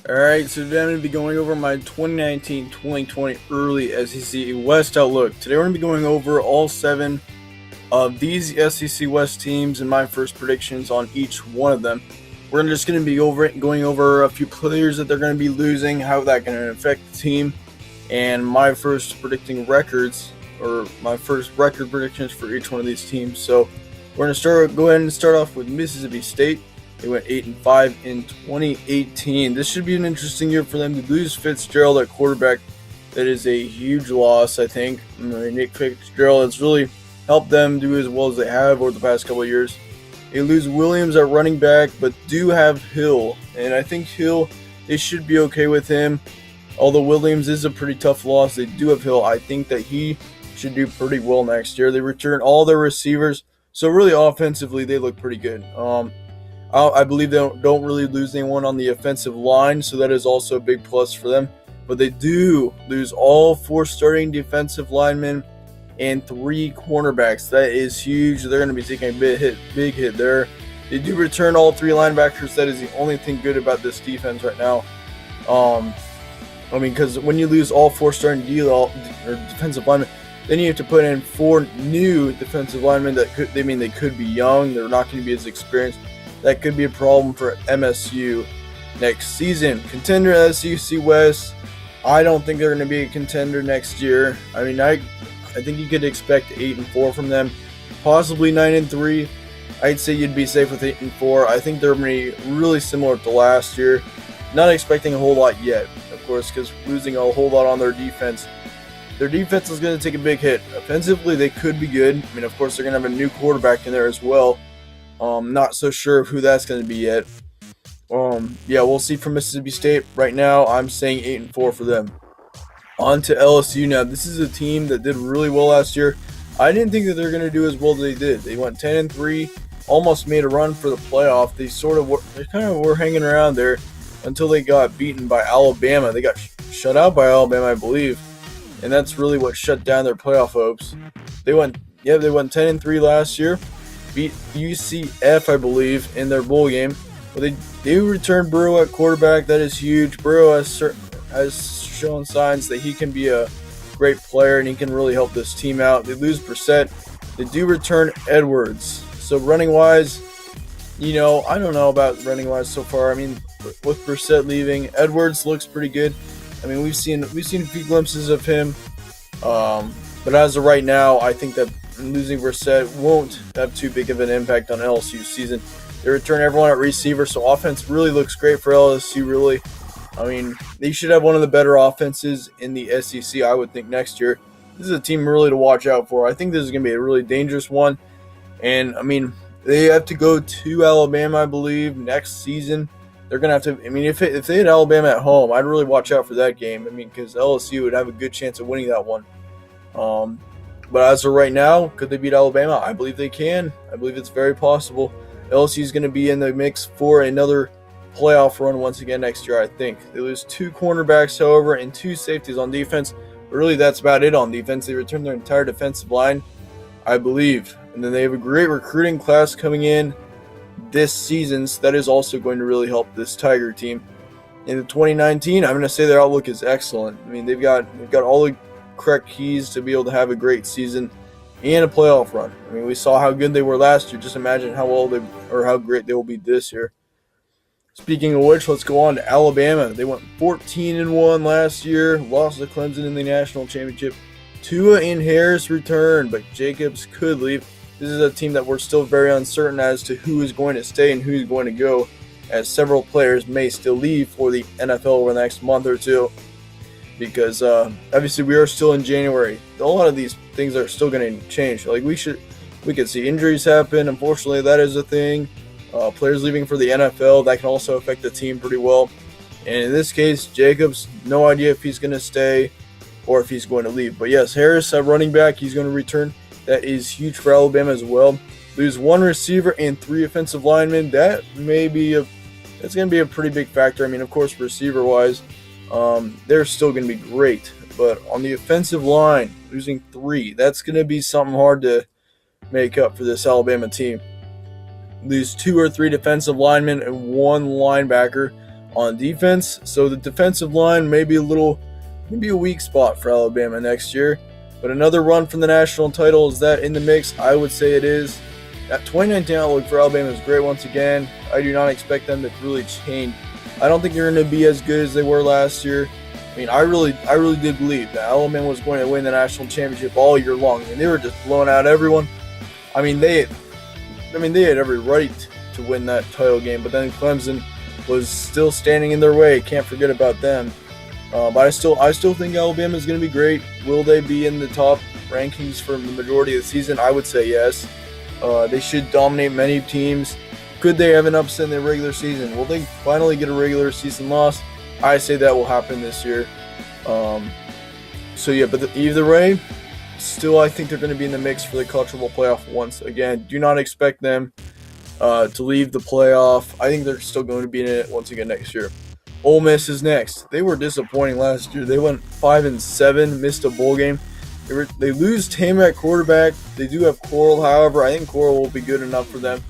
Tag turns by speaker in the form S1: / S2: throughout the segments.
S1: Alright, so today I'm going to be going over my 2019-2020 early SEC West outlook. Today we're going to be going over all 7 of these SEC West teams and my first predictions on each one of them. We're just going to be going over a few players that they're going to be losing, how that can affect the team, and my first predicting records, or my first record predictions for each one of these teams. So we're going to go ahead and start off with Mississippi State. They went 8-5 in 2018. This should be an interesting year for them. To lose Fitzgerald at quarterback, that is a huge loss, I think. Nick Fitzgerald has really helped them do as well as they have over the past couple of years. They lose Williams at running back, but do have Hill. And I think Hill, they should be okay with him. Although Williams is a pretty tough loss, they do have Hill. I think that he should do pretty well next year. They return all their receivers. So really offensively, they look pretty good. I believe they don't really lose anyone on the offensive line, so that is also a big plus for them. But they do lose all 4 starting defensive linemen and 3 cornerbacks. That is huge. They're going to be taking a big hit there. They do return all 3 linebackers. That is the only thing good about this defense right now. Because when you lose all 4 starting defensive linemen, then you have to put in 4 new defensive linemen that they could be young. They're not going to be as experienced. That could be a problem for MSU next season. Contender SEC West. I don't think they're going to be a contender next year. I think you could expect 8-4 from them, possibly 9-3. I'd say you'd be safe with 8-4. I think they're going to be really similar to last year. Not expecting a whole lot yet, of course, because losing a whole lot on their defense. Their defense is going to take a big hit. Offensively, they could be good. Of course, they're going to have a new quarterback in there as well. Not so sure of who that's going to be yet. We'll see from Mississippi State. Right now, I'm saying 8-4 for them. On to LSU now. This is a team that did really well last year. I didn't think that they're going to do as well as they did. They went 10-3, almost made a run for the playoff. They kind of were hanging around there until they got beaten by Alabama. They got shut out by Alabama, I believe, and that's really what shut down their playoff hopes. They went 10-3 last year. Beat UCF, I believe, in their bowl game. But they do return Burrow at quarterback. That is huge. Burrow has shown signs that he can be a great player and he can really help this team out. They lose Brissett. They do return Edwards. So running-wise, I don't know about running-wise so far. With Brissett leaving, Edwards looks pretty good. We've seen a few glimpses of him. But as of right now, I think that losing Brissett won't have too big of an impact on LSU's season. They return everyone at receiver, so offense really looks great for LSU, really. They should have one of the better offenses in the SEC, I would think, next year. This is a team really to watch out for. I think this is going to be a really dangerous one. And, they have to go to Alabama, I believe, next season. They're going to have to, if they had Alabama at home, I'd really watch out for that game. because LSU would have a good chance of winning that one. But as of right now, could they beat Alabama? I believe they can. I believe it's very possible. LSU is going to be in the mix for another playoff run once again next year, I think. They lose 2 cornerbacks, however, and 2 safeties on defense. But really, that's about it on defense. They return their entire defensive line, I believe. And then they have a great recruiting class coming in this season, so that is also going to really help this Tiger team. In the 2019, I'm going to say their outlook is excellent. They've got all the correct keys to be able to have a great season and a playoff run. We saw how good they were last year. Just imagine how great they will be this year. Speaking of which, let's go on to Alabama. They went 14-1 last year, lost to Clemson in the national championship. Tua and Harris returned, but Jacobs could leave. This is a team that we're still very uncertain as to who is going to stay and who is going to go, as several players may still leave for the NFL over the next month or two. Because obviously we are still in January. A lot of these things are still going to change. We could see injuries happen. Unfortunately, that is a thing. Players leaving for the NFL, that can also affect the team pretty well. And in this case, Jacobs, no idea if he's going to stay or if he's going to leave. But yes, Harris at running back, he's going to return. That is huge for Alabama as well. Lose 1 receiver and 3 offensive linemen. That's going to be a pretty big factor. Of course, receiver-wise, they're still going to be great. But on the offensive line, losing 3, that's going to be something hard to make up for this Alabama team. Lose 2 or 3 defensive linemen and 1 linebacker. on defense. So the defensive line may be maybe a weak spot for Alabama next year. But another run from the national title, is that in the mix? I would say it is. That 2019 outlook for Alabama is great once again. I do not expect them to really change. I don't think they're going to be as good as they were last year. I mean, I really did believe that Alabama was going to win the national championship all year long. I mean, they were just blowing out everyone. I mean, they had every right to win that title game, but then Clemson was still standing in their way. Can't forget about them. But I still think Alabama is going to be great. Will they be in the top rankings for the majority of the season? I would say yes. They should dominate many teams. Could they have an upset in the regular season? Will they finally get a regular season loss? I say that will happen this year. But either way, still I think they're going to be in the mix for the college football playoff once again. Do not expect them to leave the playoff. I think they're still going to be in it once again next year. Ole Miss is next. They were disappointing last year. They went 5-7, missed a bowl game. They lose Tam at quarterback. They do have Coral, however. I think Coral will be good enough for them.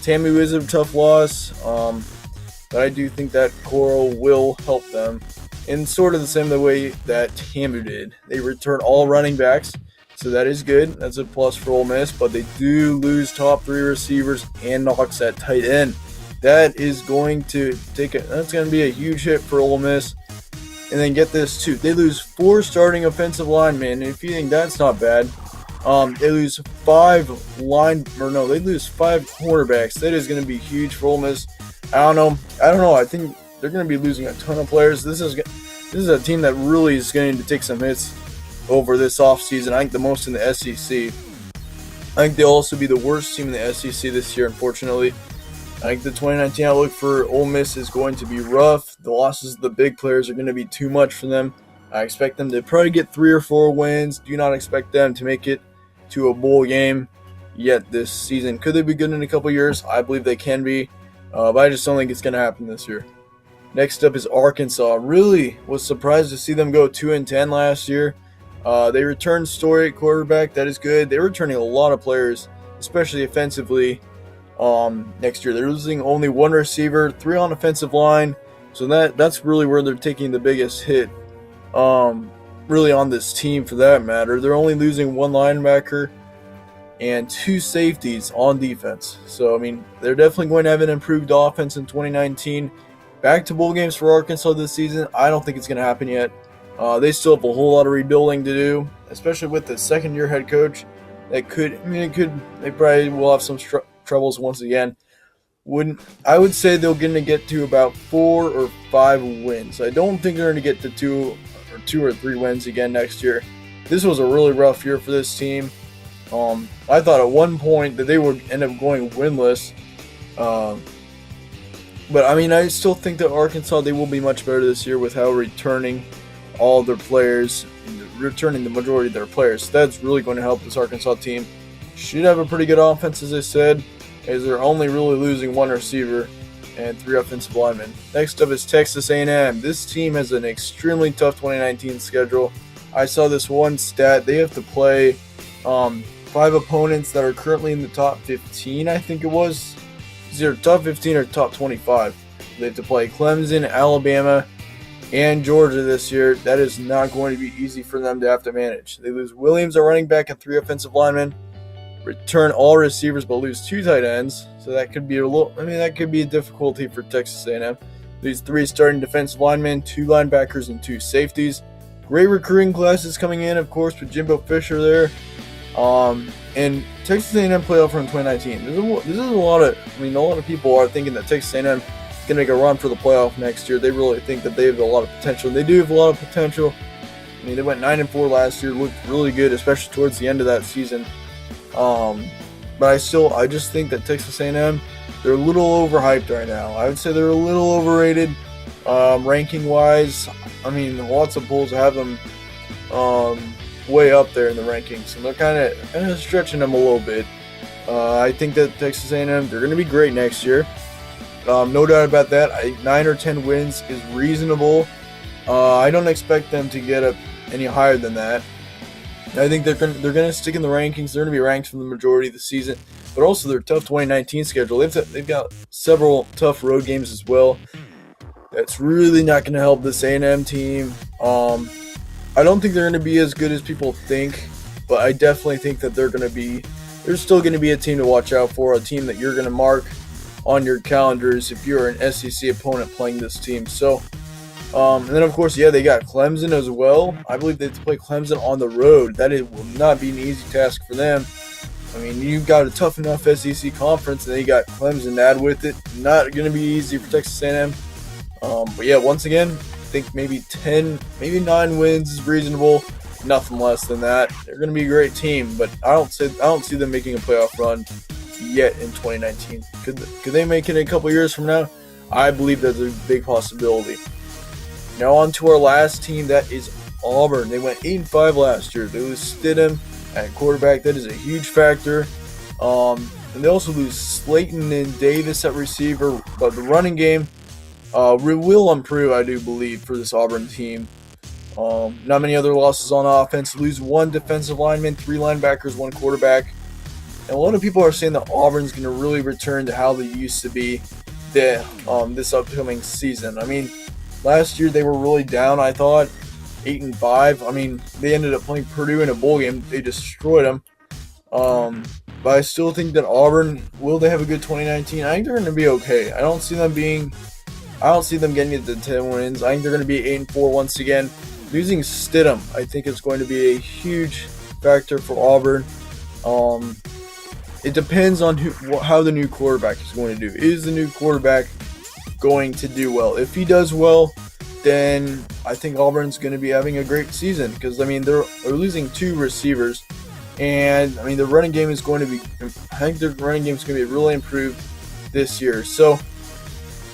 S1: Tammy was a tough loss, but I do think that Coral will help them in sort of the same way that Tamu did. They return all running backs, so that is good. That's a plus for Ole Miss, but they do lose top 3 receivers and Knox at tight end. That is going to that's going to be a huge hit for Ole Miss. And then get this too, they lose 4 starting offensive linemen. And if you think that's not bad, they lose 5 cornerbacks. That is going to be huge for Ole Miss. I don't know. I think they're going to be losing a ton of players. This is a team that really is going to take some hits over this offseason. I think the most in the SEC. I think they'll also be the worst team in the SEC this year, unfortunately. I think the 2019 outlook for Ole Miss is going to be rough. The losses of the big players are going to be too much for them. I expect them to probably get 3 or 4 wins. Do not expect them to make it to a bowl game yet this season. Could they be good in a couple years? I believe they can be, but I just don't think it's going to happen this year. Next up is Arkansas. Really was surprised to see them go 2-10 last year. They returned Story at quarterback. That is good. They're returning a lot of players, especially offensively. Next year they're losing only 1 receiver, 3 on offensive line, so that's really where they're taking the biggest hit, really on this team for that matter. They're only losing 1 linebacker and 2 safeties on defense. So I mean, they're definitely going to have an improved offense in 2019. Back to bowl games for Arkansas this season, I don't think it's going to happen yet. They still have a whole lot of rebuilding to do, especially with the second-year head coach. They probably will have some troubles once again. I would say they're going to get to about 4 or 5 wins. I don't think they're going to get to 2 or 3 wins again next year. This was a really rough year for this team. I thought at one point that they would end up going winless. But I mean, I still think that Arkansas, they will be much better this year with how returning all their players, returning the majority of their players. So that's really going to help this Arkansas team. Should have a pretty good offense, as I said, as they're only really losing 1 receiver and 3 offensive linemen. Next up is Texas A&M. This team has an extremely tough 2019 schedule. I saw this one stat. They have to play 5 opponents that are currently in the top 15, I think it was. It's either top 15 or top 25. They have to play Clemson, Alabama, and Georgia this year. That is not going to be easy for them to have to manage. They lose Williams, a running back, and 3 offensive linemen. Return all receivers but lose 2 tight ends. So that could be that could be a difficulty for Texas A&M. These 3 starting defensive linemen, 2 linebackers, and 2 safeties. Great recruiting classes coming in, of course, with Jimbo Fisher there. And Texas A&M playoff run 2019. This is a lot of people are thinking that Texas A&M is going to make a run for the playoff next year. They really think that they have a lot of potential. They do have a lot of potential. I mean, they went 9-4 last year, looked really good, especially towards the end of that season. But I just think that Texas A&M, they're a little overhyped right now. I would say they're a little overrated, ranking-wise. I mean, lots of polls have them way up there in the rankings, and they're kind of stretching them a little bit. I think that Texas A&M, they're going to be great next year. No doubt about that. I think 9 or 10 wins is reasonable. I don't expect them to get up any higher than that. I think they're going to stick in the rankings. They're going to be ranked for the majority of the season, but also their tough 2019 schedule. They've got several tough road games as well. That's really not going to help this A&M team. I don't think they're going to be as good as people think, but I definitely think that they're still going to be a team to watch out for, a team that you're going to mark on your calendars if you're an SEC opponent playing this team. So, and then of course, yeah, they got Clemson as well. I believe they have to play Clemson on the road. That will not be an easy task for them. I mean, you've got a tough enough SEC conference, and then you got Clemson to add with it. Not going to be easy for Texas A&M. But yeah, once again, I think maybe 10, maybe 9 wins is reasonable. Nothing less than that. They're going to be a great team, but I don't see them making a playoff run yet in 2019. Could they make it in a couple years from now? I believe that's a big possibility. Now on to our last team, that is Auburn. They went 8-5 last year. They lose Stidham at quarterback. That is a huge factor. And they also lose Slayton and Davis at receiver, but the running game will improve, I do believe, for this Auburn team. Not many other losses on offense. Lose 1 defensive lineman, 3 linebackers, 1 quarterback. And a lot of people are saying that Auburn's going to really return to how they used to be this upcoming season. I mean, last year they were really down, I thought, 8-5. I mean, they ended up playing Purdue in a bowl game. They destroyed them. But I still think that Auburn, will they have a good 2019? I think they're going to be okay. I don't see them getting it to 10 wins. I think they're going to be 8-4 once again. Losing Stidham, I think, is going to be a huge factor for Auburn. It depends on how the new quarterback is going to do. Is the new quarterback going to do well? If he does well, then I think Auburn's going to be having a great season, because I mean they're losing 2 receivers, and I mean the running game is going to be. I think their running game is going to be really improved this year. So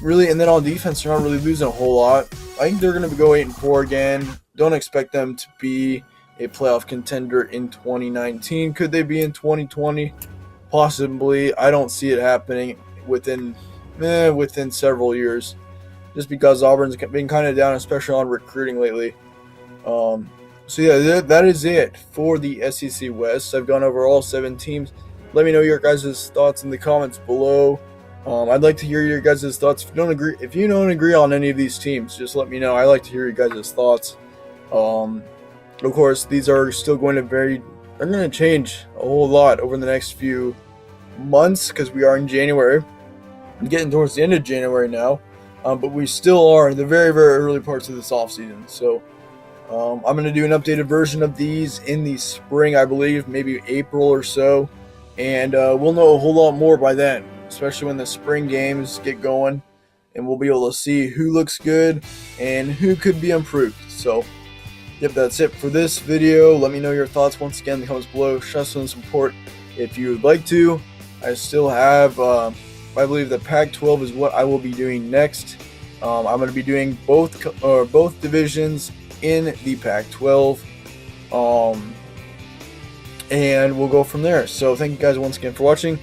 S1: really, and then on defense, they're not really losing a whole lot. I think they're going to go 8-4 again. Don't expect them to be a playoff contender in 2019. Could they be in 2020? Possibly. I don't see it happening within several years, just because Auburn's been kind of down, especially on recruiting lately. So yeah, that is it for the SEC West. I've gone over all 7 teams. Let me know your guys' thoughts in the comments below. I'd like to hear your guys' thoughts. If you don't agree on any of these teams, just let me know. I like to hear your guys' thoughts. Of course, these are still going to vary. They're going to change a whole lot over the next few months, because we are in January. I'm getting towards the end of January now, but we still are in the very, very early parts of this offseason. So I'm going to do an updated version of these in the spring, I believe, maybe April or so, and we'll know a whole lot more by then, especially when the spring games get going, and we'll be able to see who looks good and who could be improved. So yep, that's it for this video. Let me know your thoughts once again in the comments below. Show some support if you would like to. I still have, I believe the Pac-12 is what I will be doing next. I'm going to be doing both divisions in the Pac-12, and we'll go from there. So thank you guys once again for watching.